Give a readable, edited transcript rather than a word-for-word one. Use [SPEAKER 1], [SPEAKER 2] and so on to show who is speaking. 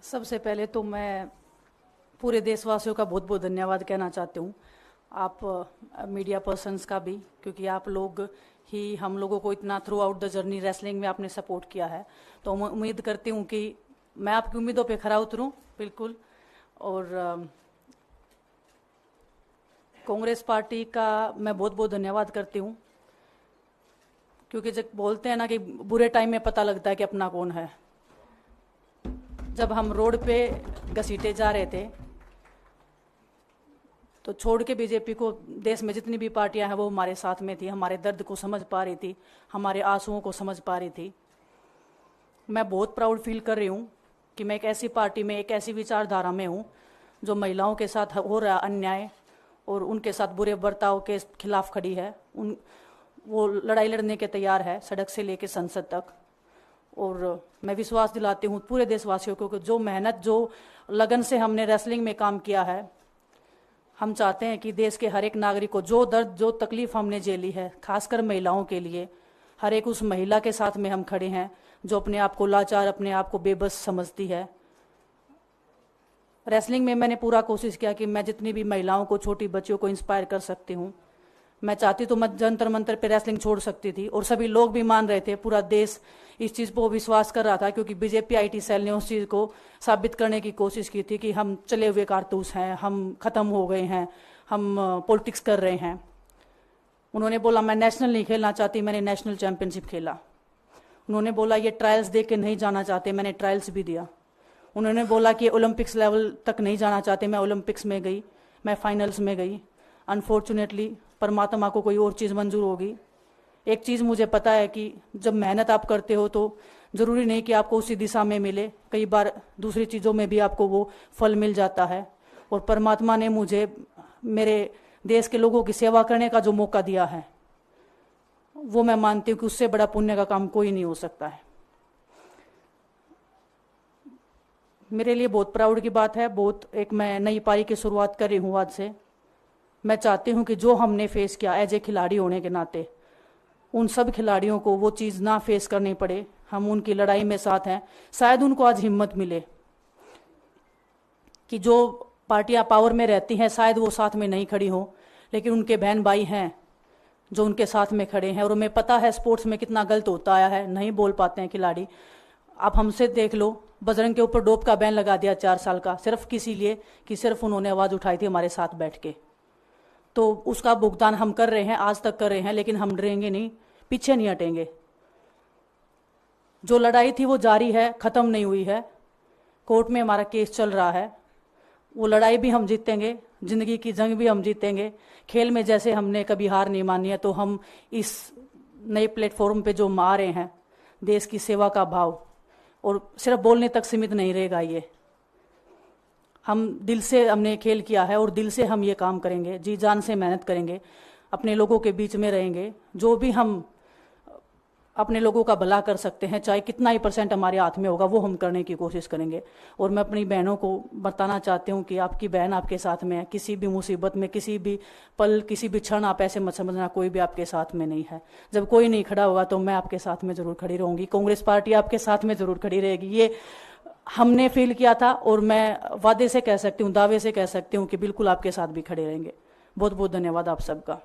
[SPEAKER 1] सबसे पहले तो मैं पूरे देशवासियों का बहुत बहुत धन्यवाद कहना चाहती हूँ। आप मीडिया पर्सन्स का भी, क्योंकि आप लोग ही हम लोगों को इतना through out the journey wrestling में आपने सपोर्ट किया है। तो मैं उम्मीद करती हूँ कि मैं आपकी उम्मीदों पे खरा उतरूँ बिल्कुल। और कांग्रेस पार्टी का मैं बहुत बहुत धन्यवाद करती हूँ, क्योंकि जब बोलते हैं ना कि बुरे टाइम में पता लगता है कि अपना कौन है। जब हम रोड पे घसीटे जा रहे थे तो छोड़ के बीजेपी को, देश में जितनी भी पार्टियां हैं वो हमारे साथ में थी, हमारे दर्द को समझ पा रही थी, हमारे आंसुओं को समझ पा रही थी। मैं बहुत प्राउड फील कर रही हूँ कि मैं एक ऐसी पार्टी में, एक ऐसी विचारधारा में हूँ जो महिलाओं के साथ हो रहा अन्याय और उनके साथ बुरे बर्ताव के खिलाफ खड़ी है। वो लड़ाई लड़ने के तैयार है, सड़क से लेकर संसद तक। और मैं विश्वास दिलाती हूँ पूरे देशवासियों को कि जो मेहनत, जो लगन से हमने रेसलिंग में काम किया है, हम चाहते हैं कि देश के हर एक नागरिक को जो दर्द, जो तकलीफ हमने झेली है, खासकर महिलाओं के लिए, हर एक उस महिला के साथ में हम खड़े हैं जो अपने आप को लाचार, अपने आप को बेबस समझती है। रेसलिंग में मैंने पूरा कोशिश किया कि मैं जितनी भी महिलाओं को, छोटी बच्चियों को इंस्पायर कर सकती हूँ। मैं चाहती तो मैं जंतर मंतर पे रेसलिंग छोड़ सकती थी, और सभी लोग भी मान रहे थे, पूरा देश इस चीज़ पर विश्वास कर रहा था, क्योंकि बीजेपी आईटी सेल ने उस चीज़ को साबित करने की कोशिश की थी कि हम चले हुए कारतूस हैं, हम ख़त्म हो गए हैं, हम पॉलिटिक्स कर रहे हैं। उन्होंने बोला मैं नेशनल नहीं खेलना चाहती, मैंने नेशनल चैंपियनशिप खेला। उन्होंने बोला ये ट्रायल्स दे के नहीं जाना चाहते, मैंने ट्रायल्स भी दिया। उन्होंने बोला कि ओलंपिक्स लेवल तक नहीं जाना चाहते, मैं ओलंपिक्स में गई, मैं फाइनल्स में गई। अनफॉर्चुनेटली परमात्मा को कोई और चीज़ मंजूर होगी। एक चीज़ मुझे पता है कि जब मेहनत आप करते हो तो ज़रूरी नहीं कि आपको उसी दिशा में मिले, कई बार दूसरी चीज़ों में भी आपको वो फल मिल जाता है। और परमात्मा ने मुझे मेरे देश के लोगों की सेवा करने का जो मौका दिया है, वो मैं मानती हूँ कि उससे बड़ा पुण्य का काम कोई नहीं हो सकता है। मेरे लिए बहुत प्राउड की बात है। एक मैं नई पारी की शुरुआत कर रही हूँ आज से। मैं चाहती हूँ कि जो हमने फेस किया एज ए खिलाड़ी होने के नाते, उन सब खिलाड़ियों को वो चीज़ ना फेस करनी पड़े। हम उनकी लड़ाई में साथ हैं। शायद उनको आज हिम्मत मिले कि जो पार्टियां पावर में रहती हैं शायद वो साथ में नहीं खड़ी हों, लेकिन उनके बहन भाई हैं जो उनके साथ में खड़े हैं। और हमें पता है स्पोर्ट्स में कितना गलत होता आया है, नहीं बोल पाते हैं खिलाड़ी। आप हमसे देख लो, बजरंग के ऊपर डोप का बैन लगा दिया 4 साल का, सिर्फ किसी लिए कि सिर्फ उन्होंने आवाज़ उठाई थी हमारे साथ बैठ के। तो उसका भुगतान हम कर रहे हैं, आज तक कर रहे हैं, लेकिन हम डरेंगे नहीं, पीछे नहीं हटेंगे। जो लड़ाई थी वो जारी है, ख़त्म नहीं हुई है। कोर्ट में हमारा केस चल रहा है, वो लड़ाई भी हम जीतेंगे, ज़िंदगी की जंग भी हम जीतेंगे। खेल में जैसे हमने कभी हार नहीं मानी है, तो हम इस नए प्लेटफॉर्म पे जो आ रहे हैं, देश की सेवा का भाव, और सिर्फ बोलने तक सीमित नहीं रहेगा। ये हम दिल से हमने खेल किया है और दिल से हम ये काम करेंगे, जी जान से मेहनत करेंगे, अपने लोगों के बीच में रहेंगे। जो भी हम अपने लोगों का भला कर सकते हैं, चाहे कितना ही % हमारे हाथ में होगा, वो हम करने की कोशिश करेंगे। और मैं अपनी बहनों को बताना चाहती हूँ कि आपकी बहन आपके साथ में है। किसी भी मुसीबत में, किसी भी पल, किसी भी क्षण आप ऐसे मत समझना कोई भी आपके साथ में नहीं है। जब कोई नहीं खड़ा होगा तो मैं आपके साथ में ज़रूर खड़ी रहूँगी, कांग्रेस पार्टी आपके साथ में ज़रूर खड़ी रहेगी। ये हमने फील किया था, और मैं वादे से कह सकती हूँ, दावे से कह सकती हूँ कि बिल्कुल आपके साथ भी खड़े रहेंगे। बहुत बहुत धन्यवाद आप सबका।